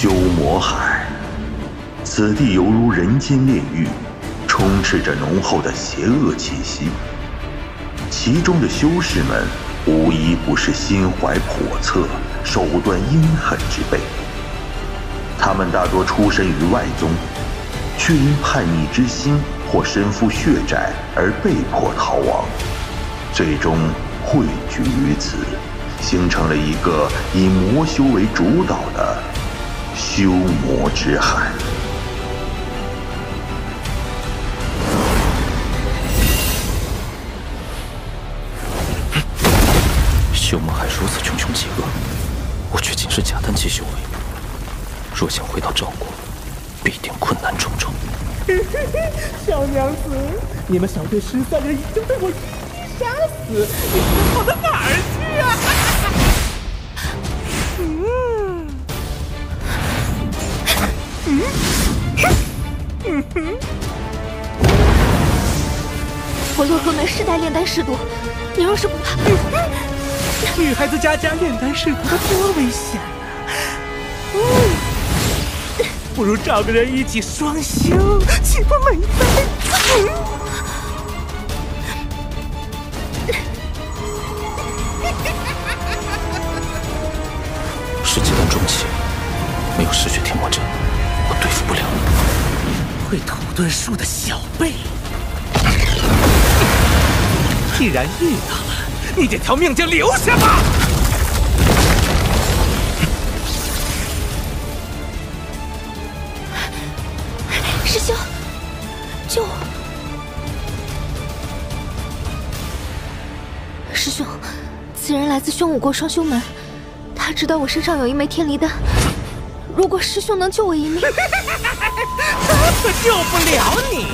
修魔海，此地犹如人间炼狱，充斥着浓厚的邪恶气息。其中的修士们无一不是心怀叵测、手段阴狠之辈。他们大多出身于外宗，却因叛逆之心或身负血债而被迫逃亡，最终汇聚于此，形成了一个以魔修为主导的修魔之海。修魔海如此穷凶极恶，我却仅是假丹期修为，若想回到赵国，必定困难重重。小娘子，你们小队13人已经被我一一杀死，你们跑到哪儿去啊？我洛河门世代炼丹师徒，你若是不怕，女孩子家炼丹师徒多危险啊！不如找个人一起双修，岂不美哉？是结丹中期，没有嗜血天魔阵，我对付不了。会土遁术的小辈，既然遇到了，你这条命就留下吧。师兄，救我！师兄，此人来自宣武国双修门，他知道我身上有一枚天离丹，如果师兄能救我一命，他可救不了你。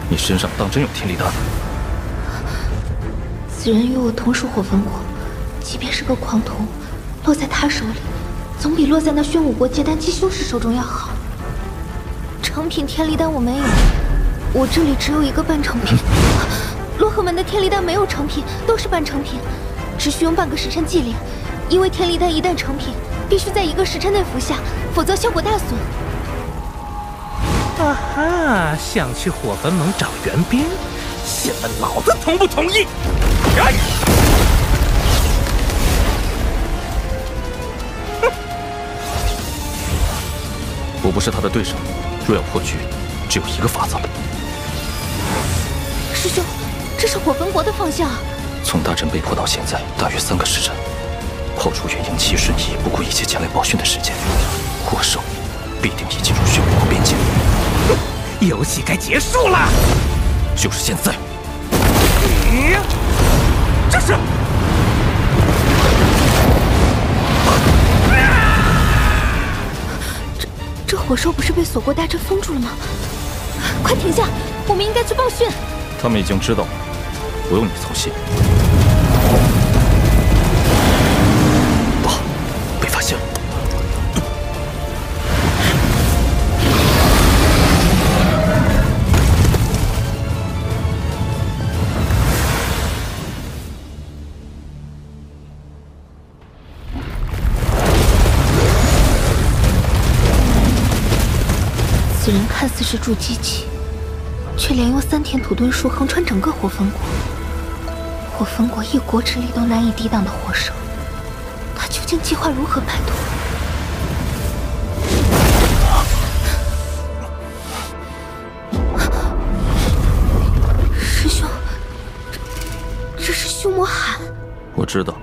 你身上当真有天离丹？此人与我同属火焚国，即便是个狂徒，落在他手里，总比落在那宣武国结丹期修士手中要好。成品天离丹我没有，我这里只有一个半成品。洛河门的天离丹没有成品，都是半成品，只需用半个时辰祭炼。因为天离丹一旦成品，必须在1个时辰内服下，否则效果大损。啊哈！想去火焚盟找援兵，先问老子同不同意？我不是他的对手，若要破局，只有一个法子。师兄，这是火焚国的方向。从大阵被破到现在，大约3个时辰。炮出远迎7瞬移，不顾一切前来报讯的时间，火兽必定已进入宣武国边界。游戏该结束了，就是现在。这是这火兽不是被锁国大阵封住了吗？快停下！我们应该去报讯。他们已经知道了，不用你操心。不好，被发现了。此人看似是筑基期，却连用3田土遁术横穿整个火焚国。火焚国一国之力都难以抵挡的火兽，他究竟计划如何摆脱？师兄，这是修魔海。我知道。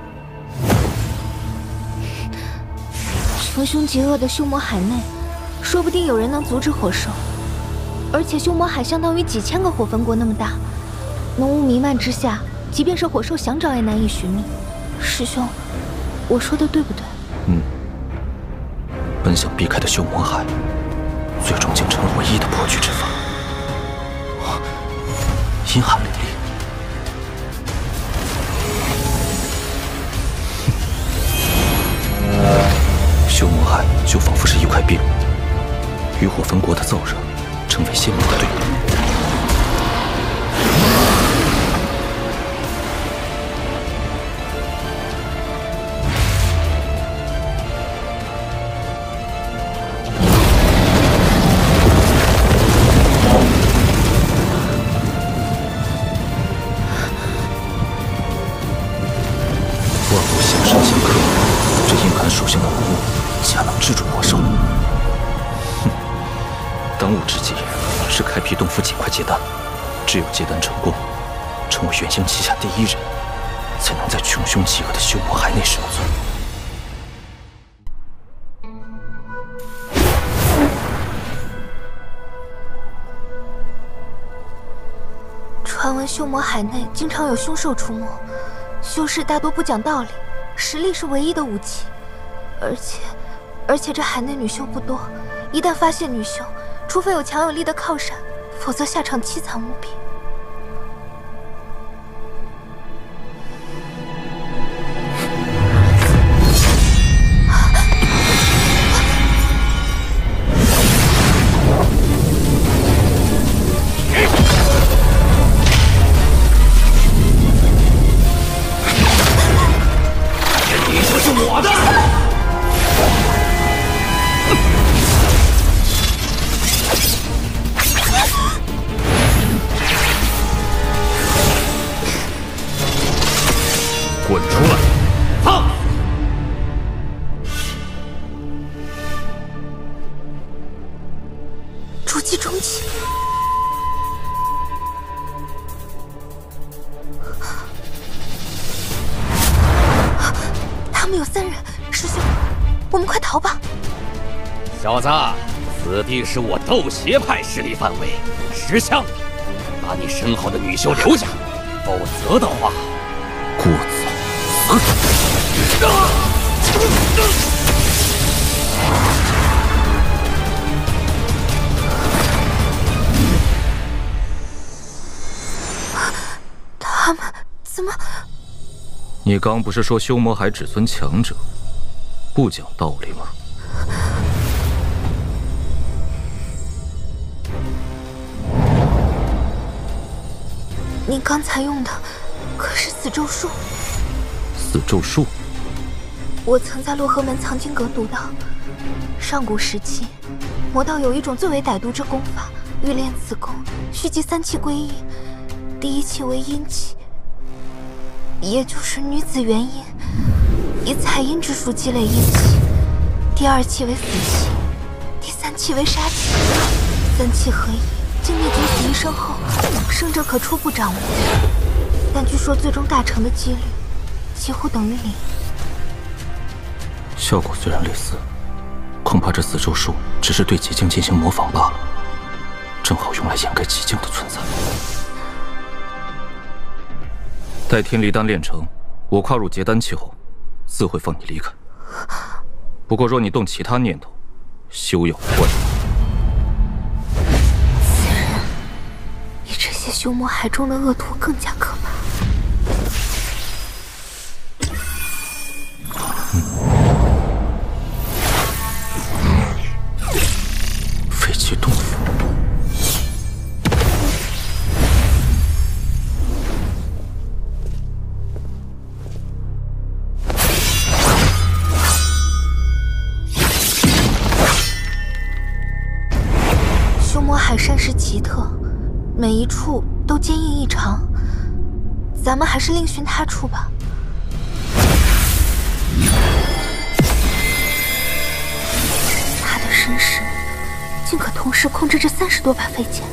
穷凶极恶的修魔海内，说不定有人能阻止火兽。而且修魔海相当于几千个火焚国那么大，浓雾弥漫之下，即便是火兽想找也难以寻觅。师兄，我说的对不对？本想避开的修魔海，最终竟成了唯一的破局之法。阴寒凛冽。修魔海就仿佛是一块冰，与火焚国的燥热成为鲜明的对比。万物相生相克，这阴寒属性的魔物恰能制住魔兽。哼，当务之急是开辟洞府结块结丹，只有结丹成功，成为元婴旗下第一人，才能在穷凶极恶的修魔海内生存。传闻修魔海内经常有凶兽出没，修士大多不讲道理，实力是唯一的武器。而且这海内女修不多，一旦发现女修，除非有强有力的靠山，否则下场凄惨无比。滚出来！放！筑基中期，他们有3人，师兄，我们快逃吧！小子，此地是我斗邪派势力范围，10枪，把你身后的女修留下，否则的话，过早。他们怎么？你刚不是说修魔海只存强者，不讲道理吗？你刚才用的可是死咒术？死咒术，我曾在洛河门藏经阁读到，上古时期，魔道有一种最为歹毒之功法，欲练此功，需集3气归一。第1气为阴气，也就是女子元阴，以采阴之术积累阴气；第2气为死气，第3气为杀气。3气合一，经历九死一生后，生者可初步掌握，但据说最终大成的几率几乎等于0。效果虽然类似，恐怕这死咒术只是对极境进行模仿罢了，正好用来掩盖极境的存在。待天离丹炼成，我跨入结丹期后，自会放你离开。不过若你动其他念头，休要怪我。此人比这些修魔海中的恶徒更加可怕。废弃洞府。修魔海山石奇特，每一处都坚硬异常，咱们还是另寻他处吧。他的身世竟可同时控制这30多把飞剑。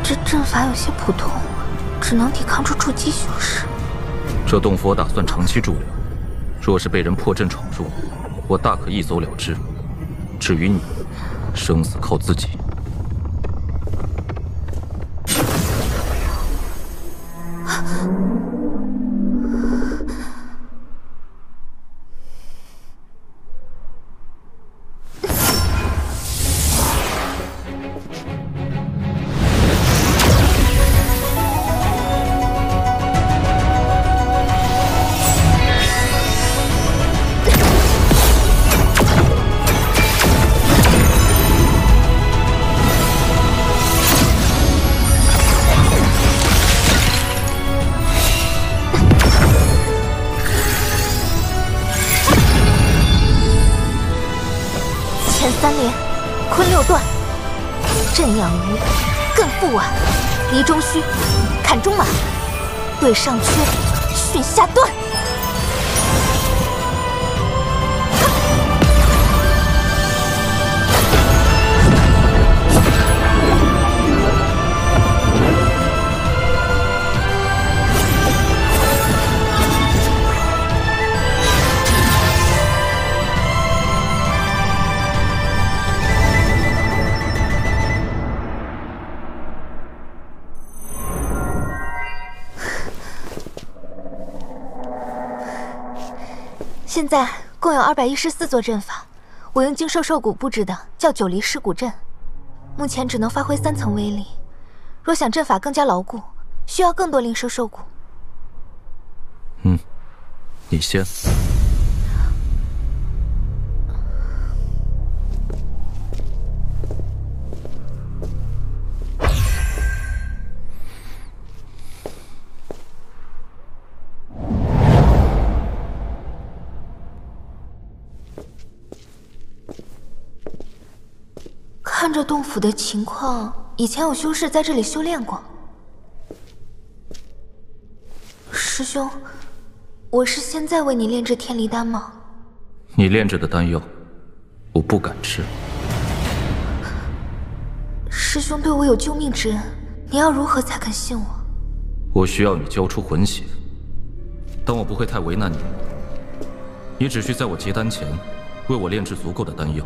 这阵法有些普通，只能抵抗住筑基修士。这洞府我打算长期驻留，若是被人破阵闯入，我大可一走了之。至于你，生死靠自己。3连，坤6段，震养鱼，艮复腕，离中虚，砍中马，对上缺，巽下段。现在共有214座阵法，我用精兽兽骨布置的叫9离尸骨阵，目前只能发挥3层威力。若想阵法更加牢固，需要更多灵兽兽骨。你先。看这洞府的情况，以前有修士在这里修炼过。师兄，我是现在为你炼制天离丹吗？你炼制的丹药，我不敢吃。师兄对我有救命之恩，你要如何才肯信我？我需要你交出魂血，但我不会太为难你。你只需在我结丹前，为我炼制足够的丹药，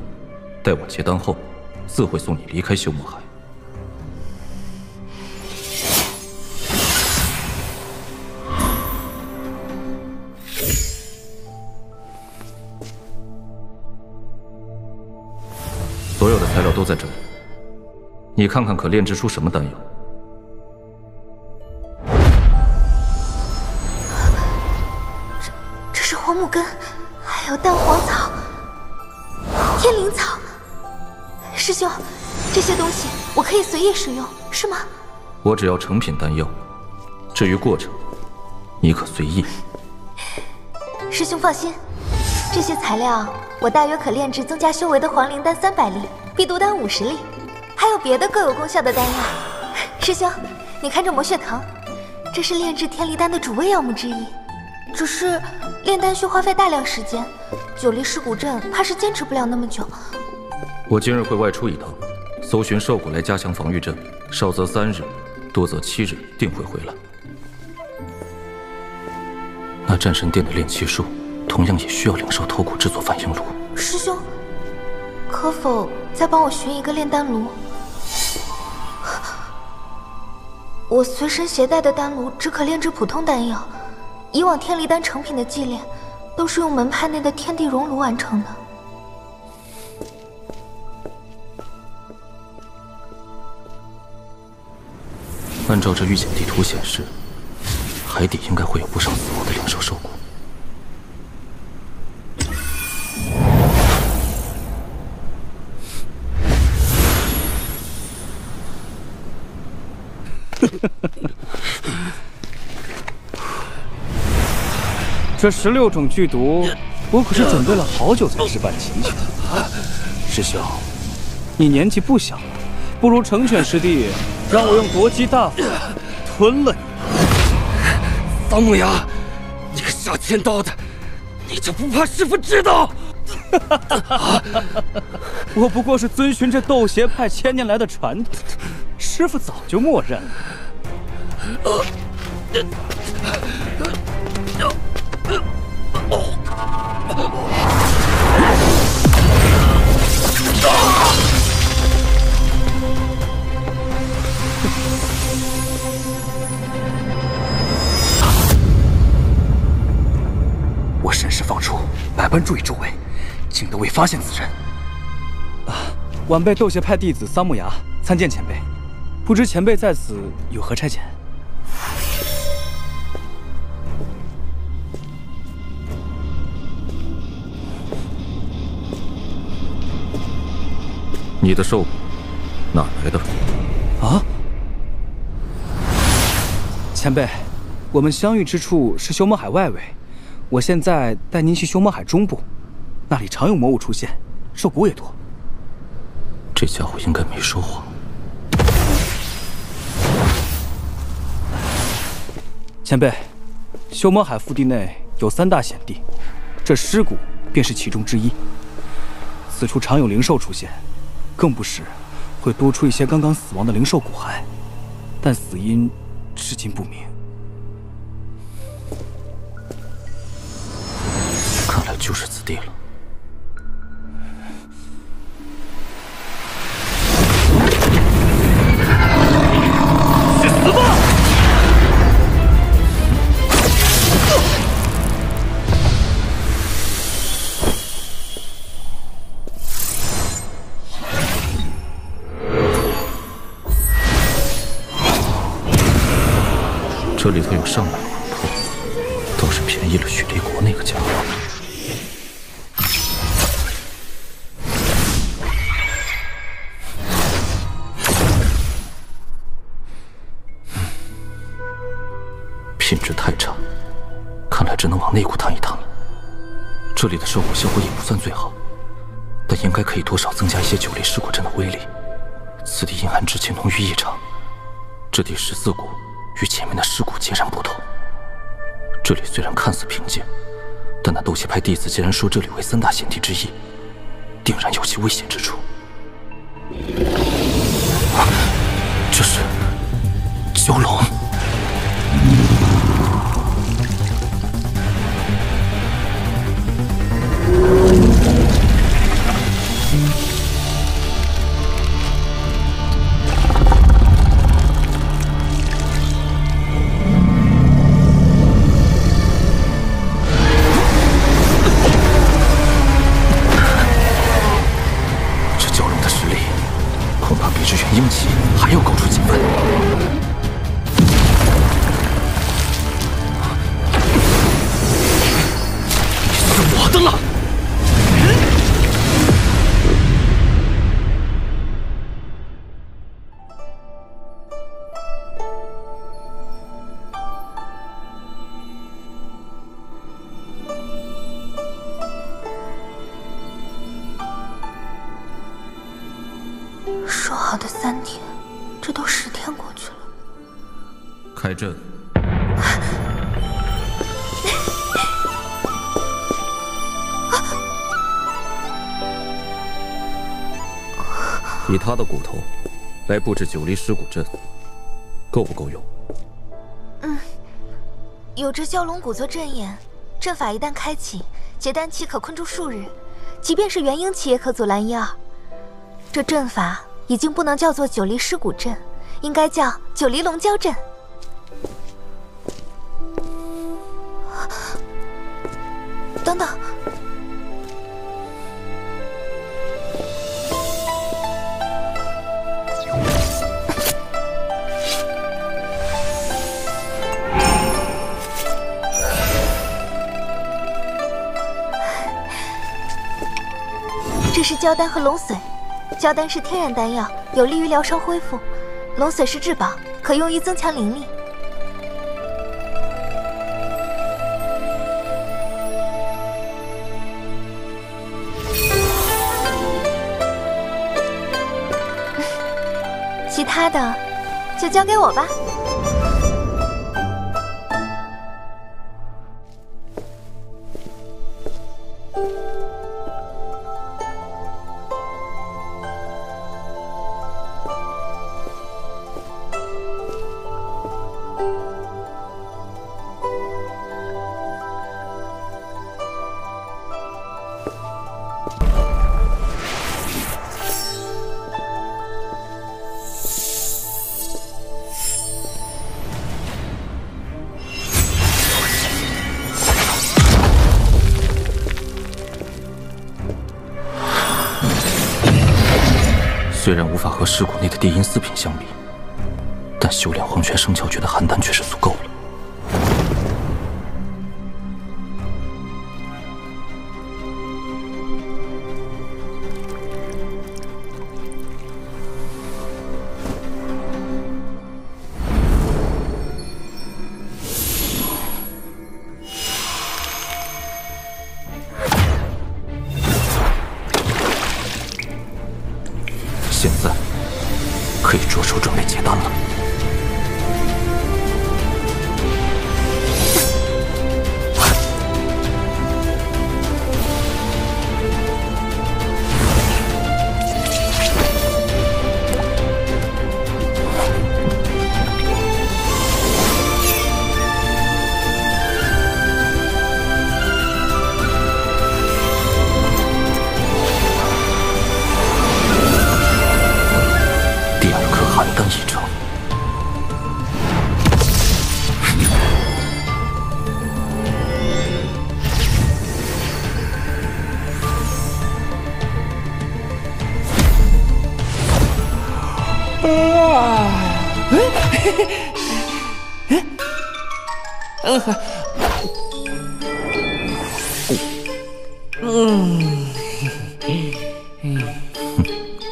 待我结丹后，自会送你离开修魔海。所有的材料都在这里，你看看可炼制出什么丹药？这是黄木根，还有蛋黄草、天灵草。师兄，这些东西我可以随意使用，是吗？我只要成品丹药，至于过程，你可随意。师兄放心，这些材料我大约可炼制增加修为的黄灵丹300粒，避毒丹50粒，还有别的各有功效的丹药。师兄，你看这魔血藤，这是炼制天离丹的主味药物之一。只是炼丹需花费大量时间，9离尸骨阵怕是坚持不了那么久。我今日会外出一趟，搜寻兽骨来加强防御阵，少则3日，多则7日，定会回来。那战神殿的炼气术，同样也需要灵兽头骨制作反应炉。师兄，可否再帮我寻一个炼丹炉？我随身携带的丹炉只可炼制普通丹药，以往天离丹成品的祭炼，都是用门派内的天地熔炉完成的。按照这预检地图显示，海底应该会有不少死亡的灵兽兽骨。这16种剧毒，我可是准备了好久才置办齐全。师兄，你年纪不小了，不如成全师弟，让我用夺姬大法吞了你。桑木雅，你个杀千刀的，你就不怕师父知道？我不过是遵循着斗邪派1000年来的传统，师父早就默认了。般注意周围，竟都未发现此人。晚辈斗邪派弟子桑木崖参见前辈，不知前辈在此有何差遣？你的兽哪来的？啊！前辈，我们相遇之处是修魔海外围，我现在带您去修魔海中部，那里常有魔物出现，兽骨也多。这家伙应该没说谎。前辈，修魔海腹地内有3大险地，这尸骨便是其中之一。此处常有灵兽出现，更不时会多出一些刚刚死亡的灵兽骨骸，但死因至今不明。看来就是此地了。去死吧！这里头有上百魂魄，倒是便宜了雪梨国那个家伙。品质太差，看来只能往内谷探一探了。这里的兽骨效果也不算最好，但应该可以多少增加一些九黎尸骨阵的威力。此地阴寒之气浓郁异常，这第14谷与前面的尸骨截然不同。这里虽然看似平静，但那斗邪派弟子既然说这里为3大险地之一，定然有其危险之处。这是蛟龙。鹰气还要高出几分。你是我的了。说好的3天，这都10天过去了。开阵。以他的骨头来布置9黎尸骨阵，够不够用？有着蛟龙骨做阵眼，阵法一旦开启，结丹期可困住数日，即便是元婴期也可阻拦1、2。这阵法已经不能叫做9黎尸骨阵，应该叫9黎龙蛟阵。等等，这是蛟丹和龙髓。蛟丹是天然丹药，有利于疗伤恢复；龙髓是至宝，可用于增强灵力。其他的就交给我吧。虽然无法和尸骨内的地阴四品相比，但修炼黄泉圣窍诀的邯郸却是足够了。现在可以着手准备结丹了。邯郸一成，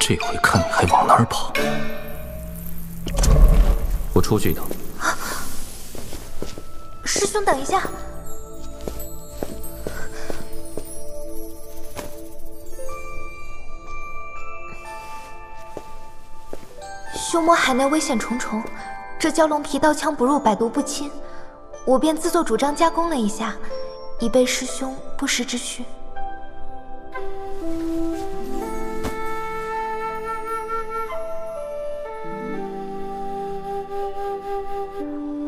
这回看你还往哪儿跑！我出去一趟。师兄，等一下。修魔海内危险重重，这蛟龙皮刀枪不入，百毒不侵，我便自作主张加工了一下，以备师兄不时之需。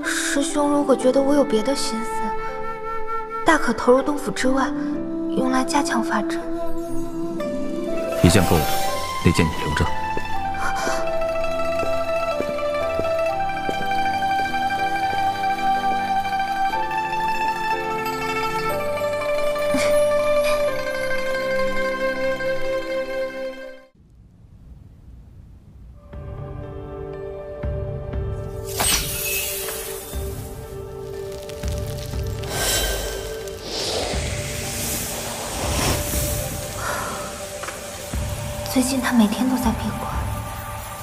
师兄如果觉得我有别的心思，大可投入洞府之外，用来加强法阵。一件够了，那件你留着。最近他每天都在闭关，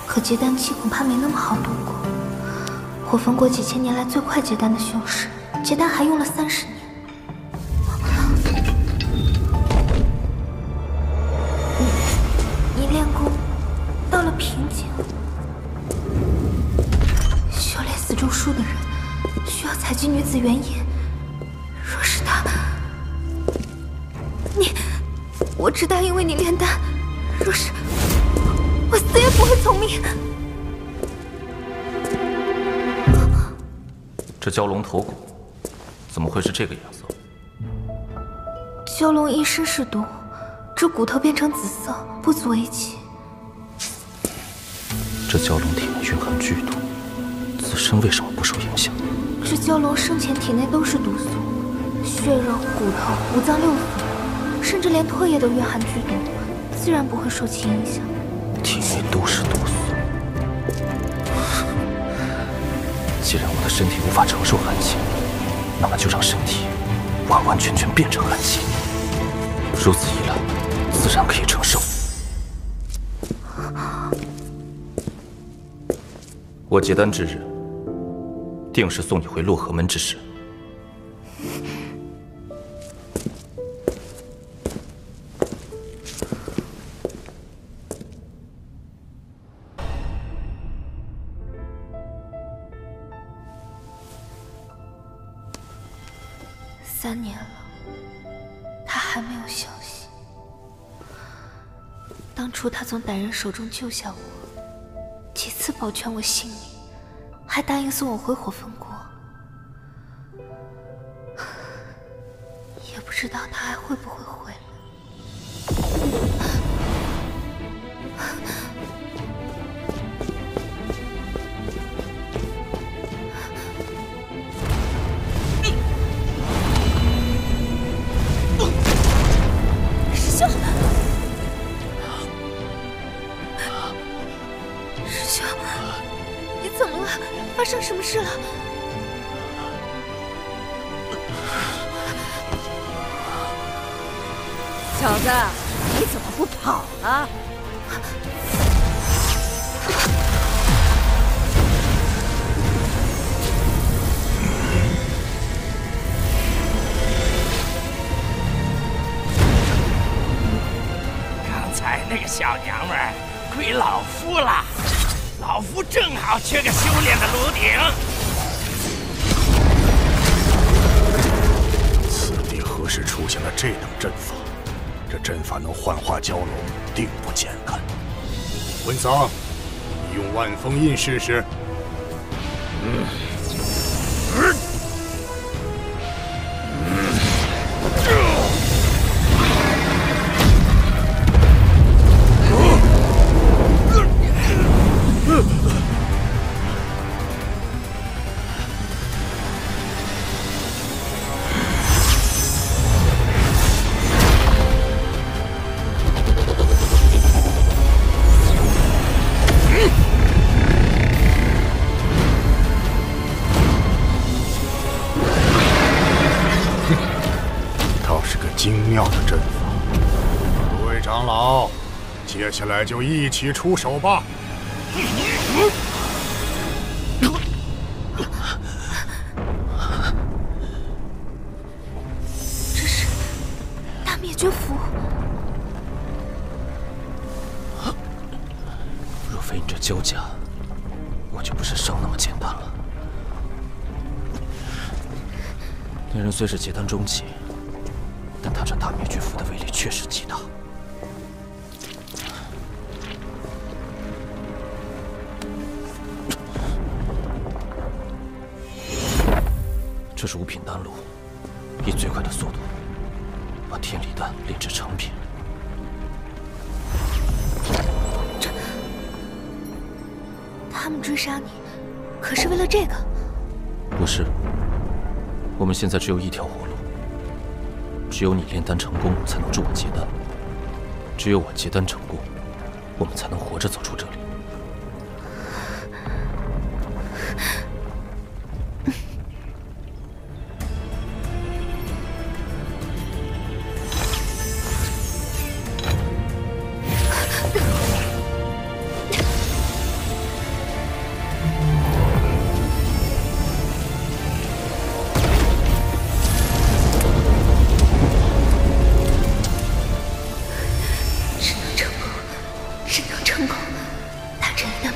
可结丹期恐怕没那么好度过。火焚国几千年来最快结丹的修士，结丹还用了30年。你练功到了瓶颈，修炼死咒术的人需要采集女子原液。若是他，我只答应为你炼丹。若是我死也不会从命。这蛟龙头骨怎么会是这个颜色？蛟龙一身是毒，这骨头变成紫色，不足为奇。这蛟龙体内蕴含剧毒，自身为什么不受影响？这蛟龙生前体内都是毒素，血肉、骨头、五脏六腑，甚至连唾液都蕴含剧毒。自然不会受其影响。体内都是毒素，既然我的身体无法承受寒气，那么就让身体完完全全变成寒气。如此一来，自然可以承受。我结丹之日，定是送你回洛河门之时。3年了，他还没有消息。当初他从歹人手中救下我，几次保全我性命，还答应送我回火焚国。也不知道他还会不会回来。发生什么事了？小子，你怎么不跑了？刚才那个小娘们儿归老夫了，老夫正好缺个修炼的炉鼎。此地何时出现了这等阵法？这阵法能幻化蛟龙，定不简单。文桑，你用万封印试试。精妙的阵法，诸位长老，接下来就一起出手吧。这是大灭绝符。若非你这焦甲，我就不是伤那么简单了。那人虽是结丹中期，但他这大灭绝符的威力确实极大。这是5品丹炉，以最快的速度把天理丹炼制成品。他们追杀你，可是为了这个？不是，我们现在只有一条活路。只有你炼丹成功，才能助我结丹；只有我结丹成功，我们才能活着走出这里。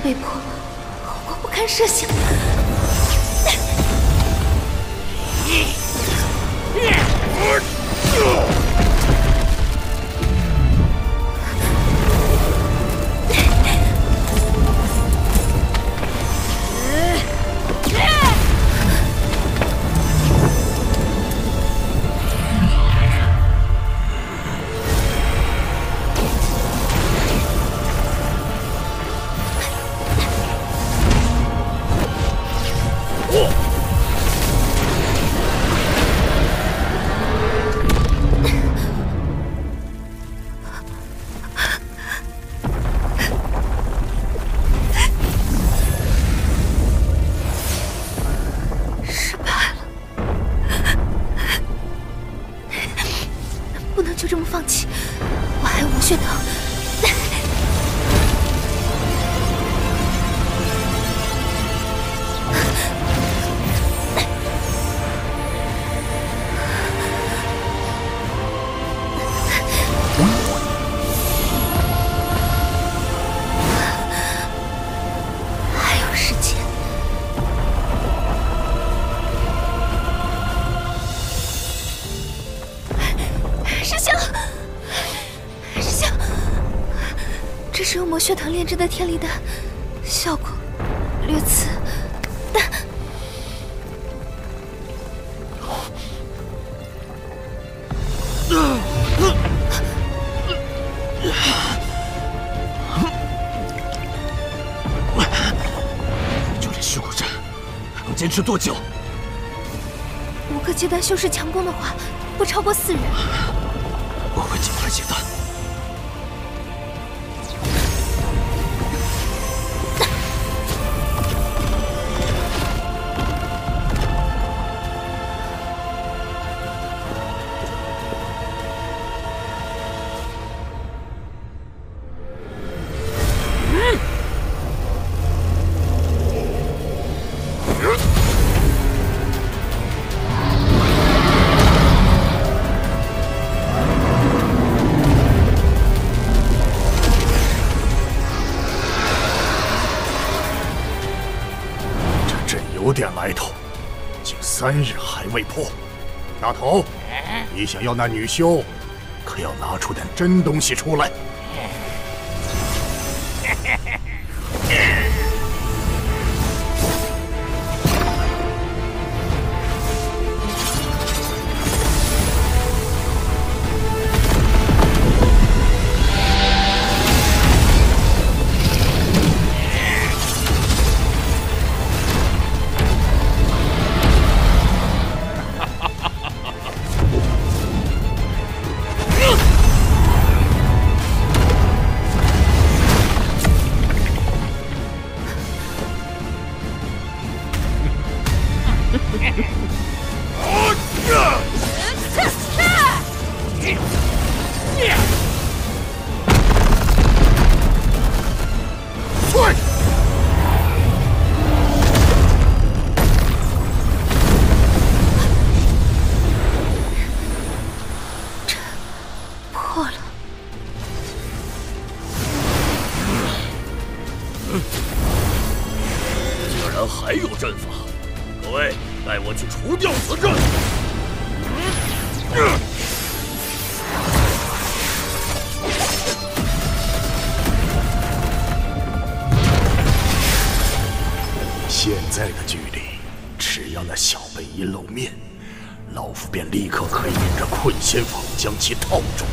被迫，后果不堪设想。就这么放弃，我还有魔血藤。还有时间。师兄，师兄，这是用魔血藤炼制的天离丹，效果略次，但就这虚苦阵，还能坚持多久5个结丹修士强攻的话，不超过4人。我会尽快结丹。有点来头，竟3日还未破。大头，你想要那女修，可要拿出点真东西出来。还有阵法，各位带我去除掉此阵。现在的距离，只要那小辈一露面，老夫便立刻可以引着困仙法将其套住。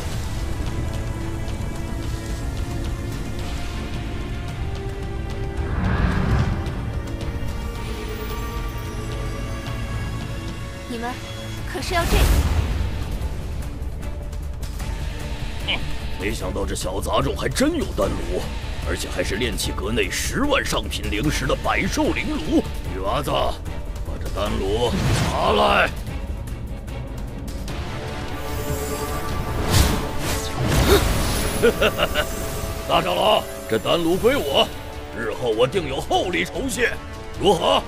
你们可是要这样？没想到这小杂种还真有丹炉，而且还是炼器阁内10万上品灵石的百兽灵炉。女娃子，把这丹炉拿来。大长老，这丹炉归我，日后我定有厚礼酬谢，如何？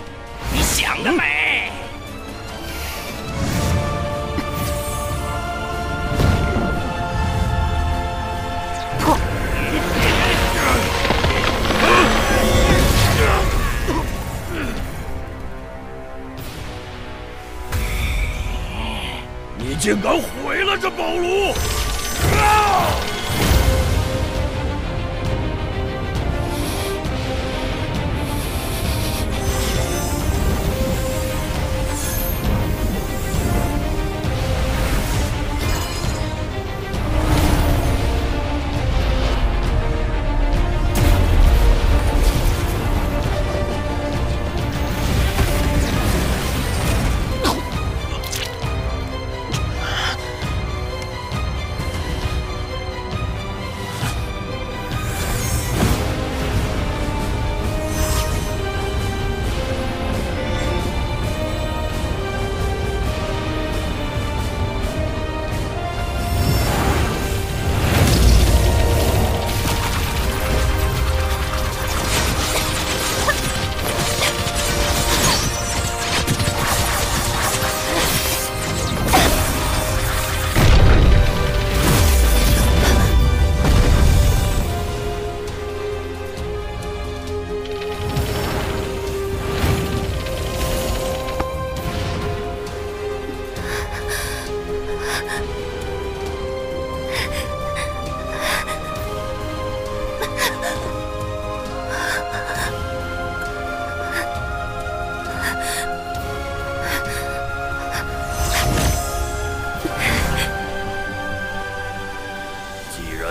你想得美！你竟敢毁了这宝炉！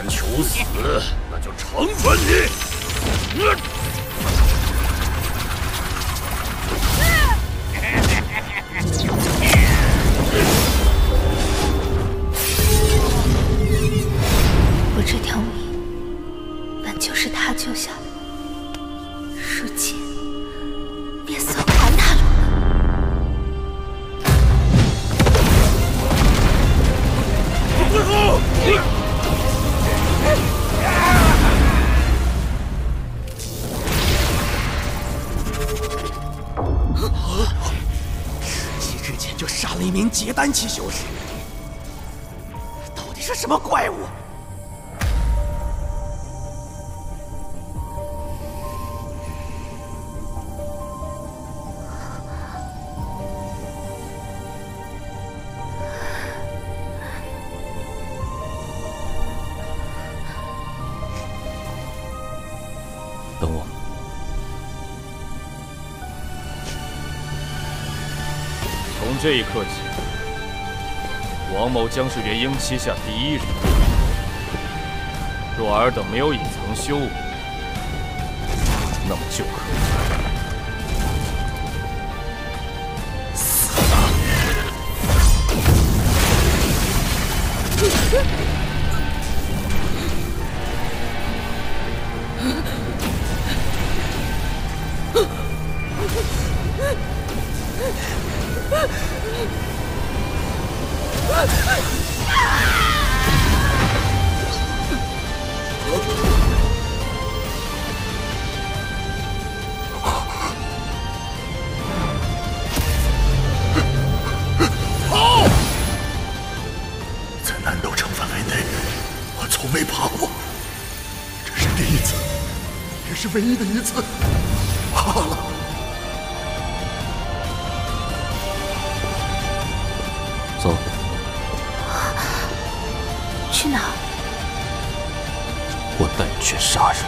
求死，那就惩罚你！我这条命本就是他救下的，如今便算还他了。不好！之前就杀了一名结丹期修士，到底是什么怪物？等我。从这一刻起，王某将是元婴旗下第一人。若尔等没有隐藏修为，那么就可以。 在南斗城范围内，我从没爬过，这是第一次，也是唯一的一次。怕了。 走，去哪儿？我带你去杀人。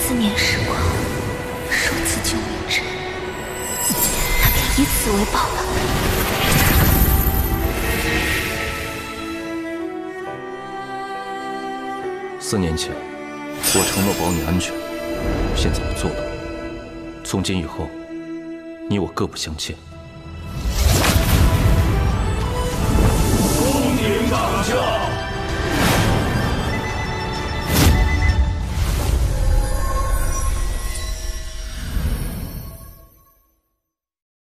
4年时光，首次救命之恩，他便以此为报了。 4年前，我承诺保你安全，现在我做到了。从今以后，你我各不相欠。